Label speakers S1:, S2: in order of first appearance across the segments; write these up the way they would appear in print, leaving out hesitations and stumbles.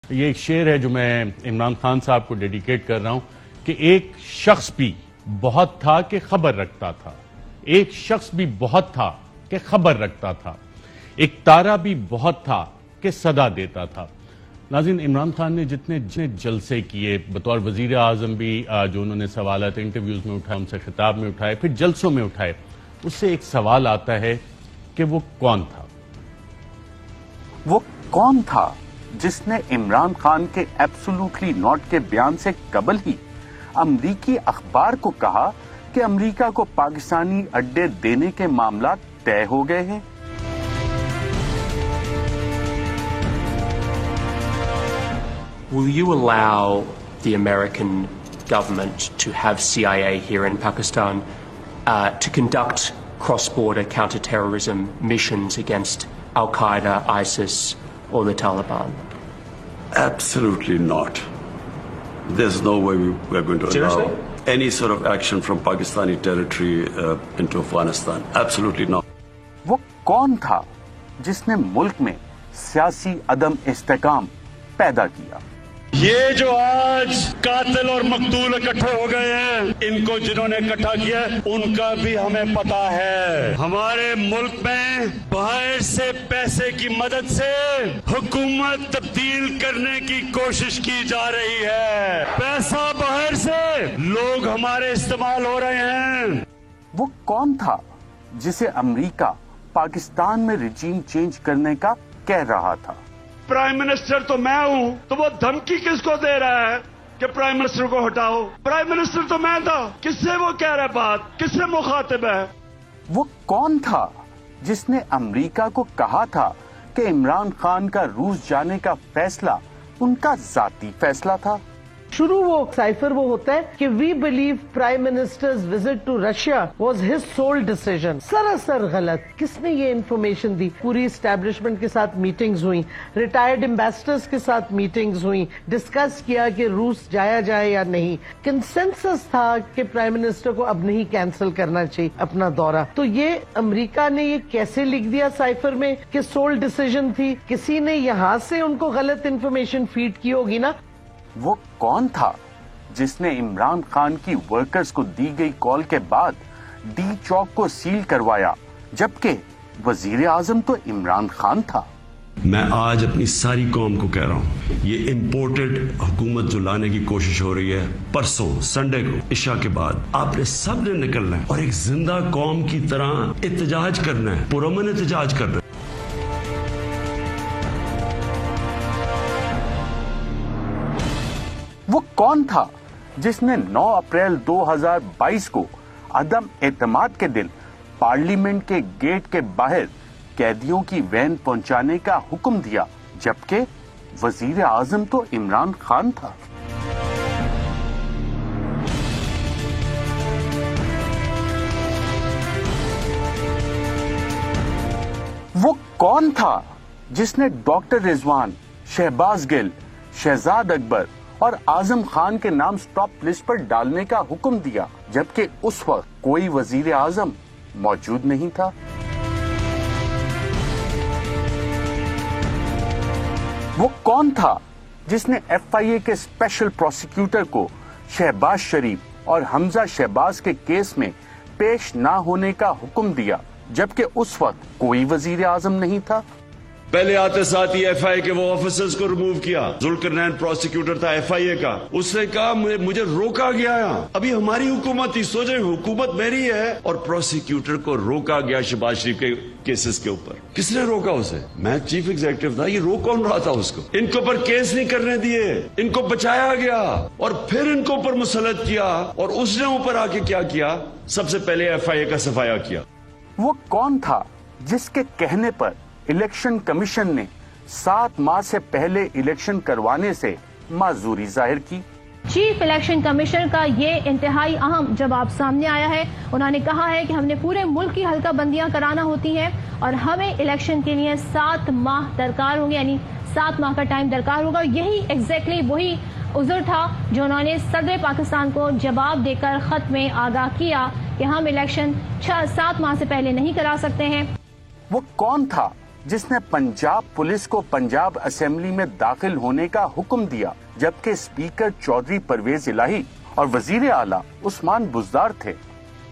S1: یہ ایک شعر ہے جو میں عمران خان صاحب کو ڈیڈیکیٹ کر رہا ہوں کہ ایک شخص بھی بہت تھا کہ خبر رکھتا تھا، ایک شخص بھی بہت تھا کہ خبر رکھتا تھا، ایک تارا بھی بہت تھا کہ صدا دیتا تھا۔ ناظرین، عمران خان نے جتنے جلسے کیے بطور وزیر اعظم بھی، جو انہوں نے سوالات انٹرویوز میں اٹھائے، ان سے خطاب میں اٹھائے، پھر جلسوں میں اٹھائے، اس سے ایک سوال آتا ہے کہ وہ کون تھا؟
S2: وہ کون تھا جس نے عمران خان کے ایبسولوٹلی ناٹ کے بیان سے قبل ہی امریکی اخبار کو کہا کہ امریکہ کو پاکستانی اڈے دینے کے معاملات طے ہو گئے ہیں؟
S3: Will you allow the American government to have CIA here in Pakistan to conduct cross-border counter-terrorism missions against Al-Qaeda, ISIS, or the Taliban?
S4: Absolutely not. There's no way we're going to allow any sort of action from Pakistani territory into Afghanistan. Absolutely not.
S2: وہ کون تھا جس نے ملک میں سیاسی عدم استحکام پیدا کیا؟
S5: یہ جو آج قاتل اور مقتول اکٹھے ہو گئے ہیں، ان کو جنہوں نے اکٹھا کیا ان کا بھی ہمیں پتا ہے۔ ہمارے ملک میں باہر سے پیسے کی مدد سے حکومت تبدیل کرنے کی کوشش کی جا رہی ہے، پیسہ باہر سے لوگ ہمارے استعمال ہو رہے ہیں۔
S2: وہ کون تھا جسے امریکہ پاکستان میں رجیم چینج کرنے کا کہہ رہا تھا؟
S5: پرائم منسٹر تو میں ہوں، تو وہ دھمکی کس کو دے رہا ہے کہ پرائم منسٹر کو ہٹاؤ؟ پرائم منسٹر تو میں تھا، کس سے وہ کہہ رہا ہے بات، کس سے مخاطب ہے؟
S2: وہ کون تھا جس نے امریکہ کو کہا تھا کہ عمران خان کا روس جانے کا فیصلہ ان کا ذاتی فیصلہ تھا؟
S6: شروع وہ سائفر وہ ہوتا ہے کہ we believe prime ministers visit to Russia was his sole decision. سراسر غلط۔ کس نے یہ انفارمیشن دی؟ پوری اسٹیبلشمنٹ کے ساتھ میٹنگز ہوئیں، ریٹائرڈ امبیسڈرز کے ساتھ میٹنگز ہوئیں، ڈسکس کیا کہ روس جایا جائے یا نہیں۔ کنسنسس تھا کہ پرائم منسٹر کو اب نہیں کینسل کرنا چاہیے اپنا دورہ۔ تو یہ امریکہ نے یہ کیسے لکھ دیا سائفر میں کہ سول ڈیسیژن تھی؟ کسی نے یہاں سے ان کو غلط انفارمیشن فیڈ کی ہوگی نا۔
S2: وہ کون تھا جس نے عمران خان کی ورکرز کو دی گئی کال کے بعد ڈی چوک کو سیل کروایا، جبکہ وزیر اعظم تو عمران خان تھا؟
S4: میں آج اپنی ساری قوم کو کہہ رہا ہوں، یہ امپورٹڈ حکومت جو لانے کی کوشش ہو رہی ہے، پرسوں سنڈے کو عشاء کے بعد آپ نے سب نے نکلنا ہے اور ایک زندہ قوم کی طرح احتجاج کرنا ہے، پرامن احتجاج کرنا ہے۔
S2: وہ کون تھا جس نے 9 اپریل 2022 کو عدم اعتماد کے دن پارلیمنٹ کے گیٹ کے باہر قیدیوں کی وین پہنچانے کا حکم دیا، جبکہ وزیر اعظم تو عمران خان تھا؟ وہ کون تھا جس نے ڈاکٹر رضوان، شہباز گل، شہزاد اکبر اور اعظم خان کے نام سٹاپ لسٹ پر ڈالنے کا حکم دیا، جبکہ اس وقت کوئی وزیر اعظم موجود نہیں تھا؟ وہ کون تھا جس نے ایف آئی اے کے اسپیشل پروسیکیوٹر کو شہباز شریف اور حمزہ شہباز کے کیس میں پیش نہ ہونے کا حکم دیا، جبکہ اس وقت کوئی وزیر اعظم نہیں تھا؟
S5: پہلے آتے ساتھ ہی ایف آئی اے کے وہ آفیسرز کو ریموو کیا۔ ذوالقرنین پروسیکیوٹر تھا ایف آئی اے کا، اس نے کہا مجھے روکا گیا ہے۔ ابھی ہماری حکومت ہی، سوچیں حکومت میری ہے اور پروسیکیوٹر کو روکا گیا شہباز شریف کے کیسز کے اوپر۔ کس نے روکا اسے؟ میں چیف ایگزیکٹو تھا، یہ روک کون رہا تھا اس کو؟ ان کے اوپر کیس نہیں کرنے دیے، ان کو بچایا گیا اور پھر ان کو اوپر مسلط کیا، اور اس نے اوپر آ کے کیا کیا؟ سب سے پہلے ایف آئی اے کا صفایا کیا۔
S2: وہ کون تھا جس کے کہنے پر الیکشن کمیشن نے 7 ماہ سے پہلے الیکشن کروانے سے معذوری ظاہر کی؟
S7: چیف الیکشن کمیشن کا یہ انتہائی اہم جواب سامنے آیا ہے۔ انہوں نے کہا ہے کہ ہم نے پورے ملک کی حلقہ بندیاں کرانا ہوتی ہیں اور ہمیں الیکشن کے لیے 7 ماہ درکار ہوں گے، یعنی 7 ماہ کا ٹائم درکار ہوگا۔ یہی ایگزیکٹلی وہی عذر تھا جو انہوں نے صدر پاکستان کو جواب دے کر خط میں آگاہ کیا کہ ہم الیکشن 7 ماہ سے پہلے نہیں کرا سکتے ہیں۔
S2: وہ کون تھا जिस ने पंजाब पुलिस को पंजाब असेंबली में दाखिल होने का हुक्म दिया, जबकि स्पीकर चौधरी परवेज इलाही और वजीर आला उस्मान बुज़दार थे।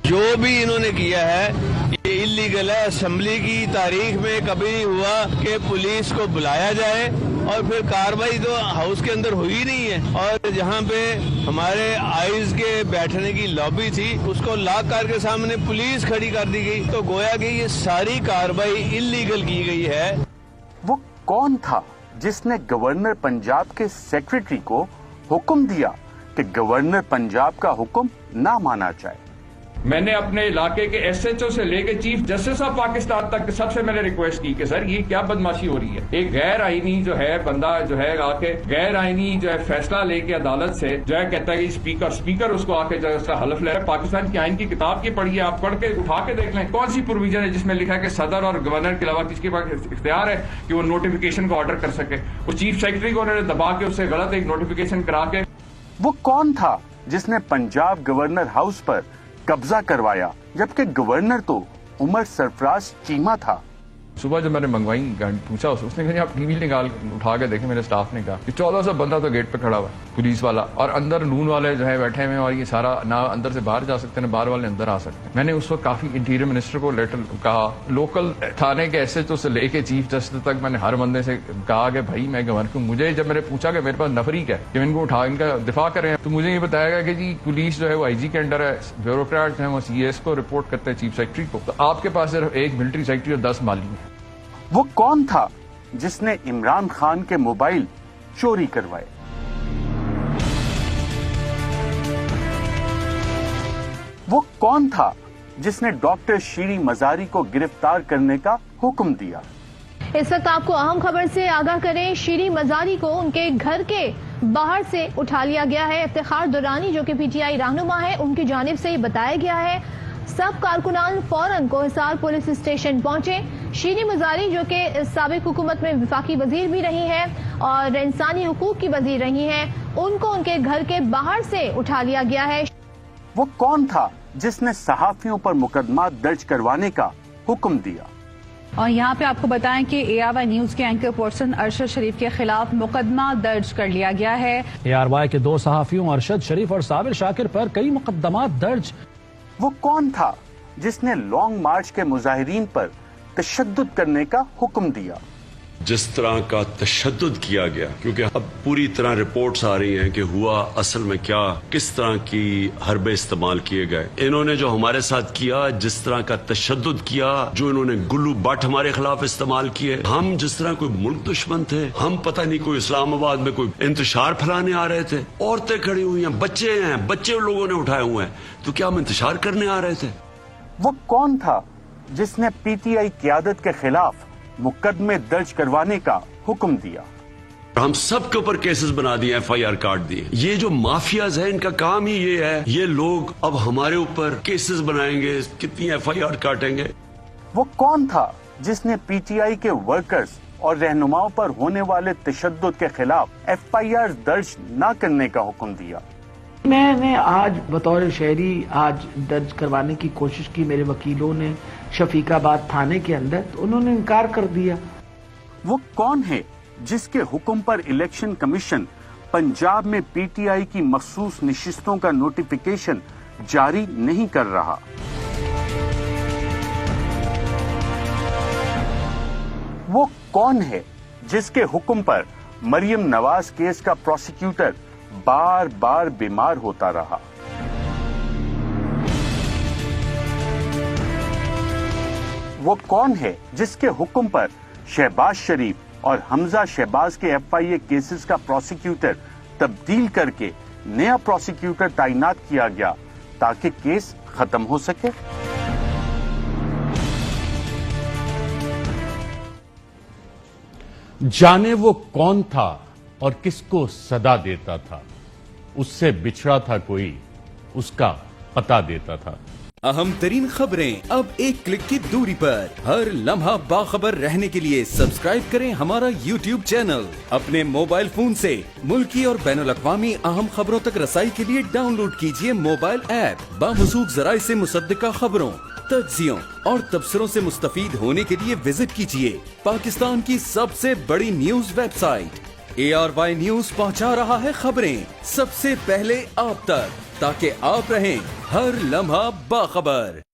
S8: जो भी इन्होंने किया है ये इलीगल है। असेंबली की तारीख में कभी नहीं हुआ कि पुलिस को बुलाया जाए और फिर कार्रवाई तो हाउस के अंदर हुई नहीं है। और जहाँ पे हमारे आइज के बैठने की लॉबी थी उसको लॉक करके सामने पुलिस खड़ी कर दी गई, तो गोया कि ये सारी कार्रवाई इलीगल की गई है।
S2: वो कौन था जिसने गवर्नर पंजाब के सेक्रेटरी को हुक्म दिया कि गवर्नर पंजाब का हुक्म ना माना जाए?
S9: मैंने अपने इलाके के एसएचओ से लेके चीफ जस्टिस ऑफ पाकिस्तान तक सबसे मैंने रिक्वेस्ट की कि सर ये क्या बदमाशी हो रही है। एक गैर आईनी जो है बंदा जो है आके गैर आईनी जो है फैसला लेके अदालत से जो है कहता है कि स्पीकर उसको आके जो है उसका हलफ ले रहा है। पाकिस्तान की आइन की किताब की पढ़िए, आप पढ़ के उठा के देख लें कौन सी प्रोविजन है जिसमें लिखा है कि सदर और गवर्नर के अलावा किसके पास इख्तियार है कि वो नोटिफिकेशन को ऑर्डर कर सके। वो चीफ सेक्रेटरी को उन्होंने दबा के उससे गलत एक नोटिफिकेशन करा के।
S2: वो कौन था जिसने पंजाब गवर्नर हाउस पर कब्जा करवाया, जबकि गवर्नर तो उमर सरफराज चीमा था?
S9: सुबह जब मैंने मंगवाई पूछा उसने कहा आप टीवी निकाल उठा के देखे। मेरे स्टाफ ने कहा कि 1400 बंदा तो गेट पे खड़ा हुआ है पुलिस वाला, और अंदर नून वाले जो है बैठे हुए हैं, और ये सारा ना अंदर से बाहर जा सकते हैं, बाहर वाले अंदर आ सकते हैं। मैंने उस वक्त काफी इंटीरियर मिनिस्टर को लेटर कहा, लोकल थाने के एसएचओ से लेके चीफ जस्टिस तक मैंने हर बंदे से कहा कि भाई मैं गवर्नर को, मुझे जब मैंने पूछा कि मेरे पास नफरी क्या है कि इनको उठा इनका दिफा करें, तो मुझे ये बताया गया कि जी पुलिस जो है वो आईजी के अंडर है, ब्यूरोक्रेट हैं वो सीएस को रिपोर्ट करते हैं चीफ सेक्रेटरी को, तो आपके पास सिर्फ एक मिलिट्री सेक्रेटरी और 10 माली हैं।
S2: वो कौन था जिसने इमरान खान के मोबाइल चोरी करवाए? वो कौन था जिसने डॉक्टर शीरी मजारी को गिरफ्तार करने का हुक्म दिया?
S7: इस वक्त आपको अहम खबर से आगाह करें, शीरी मजारी को उनके घर के बाहर से उठा लिया गया है। इफ्तिखार दुरानी जो कि पीटीआई रहनुमा है, उनकी जानिब से ये बताया गया है सब कारकुनान फौरन कोहिसार पुलिस स्टेशन पहुंचे। शीरी मजारी जो कि साबिक हुकूमत में विफाकी वजीर भी रही है और इंसानी हुकूक की वजीर रही हैं, उनको उनके घर के बाहर से उठा लिया गया है।
S2: वो कौन था जिसने सहाफियों पर मुकदमा दर्ज करवाने का हुक्म दिया?
S10: और यहाँ पे आपको बताएं कि ARY न्यूज के एंकर पर्सन अरशद शरीफ के खिलाफ मुकदमा दर्ज कर लिया गया है।
S11: ARY के 2 सहाफियों अरशद शरीफ और साबिर शाकिर पर कई मुकदमा दर्ज।
S2: वो कौन था जिसने लॉन्ग मार्च के मुजाहिरीन पर तशद्दुद करने का हुक्म दिया?
S5: जिस तरह का तशद्दुद किया गया, क्योंकि अब पूरी तरह रिपोर्ट्स आ रही हैं कि हुआ असल में क्या, किस तरह की हरबे इस्तेमाल किए गए। इन्होंने जो हमारे साथ किया, जिस तरह का तशद्दुद किया, जो इन्होंने गुल्लू बट हमारे खिलाफ इस्तेमाल किए, हम जिस तरह कोई मुल्क दुश्मन थे, हम पता नहीं कोई इस्लामाबाद में कोई इंतशार फैलाने आ रहे थे, औरतें खड़ी हुई हैं, बच्चे लोगों ने उठाए हुए हैं, तो क्या हम इंतशार करने आ रहे थे?
S2: वो कौन था जिसने पीटीआई क़यादत के खिलाफ मुकदमे दर्ज करवाने का हुक्म दिया?
S5: हम सब के ऊपर केसेस बना दिए, FIR काट दिए। ये जो माफियाज है इनका काम ही ये है, ये लोग अब हमारे ऊपर केसेस बनाएंगे, कितनी FIR काटेंगे।
S2: वो कौन था जिसने पीटीआई के वर्कर्स और रहनुमाओं पर होने वाले तशद्दुद के खिलाफ FIR दर्ज न करने का हुक्म दिया?
S6: मैंने आज बतौर शहरी आज दर्ज करवाने की कोशिश की, मेरे वकीलों ने शफीकाबाद थाने के अंदर, तो उन्होंने इनकार कर दिया।
S2: वो कौन है जिसके हुक्म पर इलेक्शन कमीशन पंजाब में पीटीआई की मखसूस नशिस्तों का नोटिफिकेशन जारी नहीं कर रहा? वो कौन है जिसके हुक्म पर मरियम नवाज केस का प्रोसिक्यूटर बार बार बीमार होता रहा? वो कौन है जिसके हुक्म पर शहबाज शरीफ और हमजा शहबाज के FIA केसेस का प्रोसिक्यूटर तब्दील करके नया प्रोसिक्यूटर तैनात किया गया ताकि केस खत्म हो सके?
S1: जाने वो कौन था और किसको सदा देता था, उससे बिछड़ा था कोई, उसका पता देता था।
S12: अहम तरीन खबरें अब एक क्लिक की दूरी पर, हर लम्हा बाखबर रहने के लिए सब्सक्राइब करें हमारा YouTube चैनल। अपने मोबाइल फोन से मुल्की और बैनुल-अक़वामी अहम खबरों तक रसाई के लिए डाउनलोड कीजिए मोबाइल ऐप बामसूख ज़राए से मुसद्दिका खबरों, तज्जियों और तबसरों से मुस्तफीद होने के लिए विजिट कीजिए पाकिस्तान की सबसे बड़ी न्यूज वेबसाइट ARY न्यूज पहुंचा रहा है खबरें सबसे पहले आप तक, ताकि आप रहें हर लम्हा बाखबर।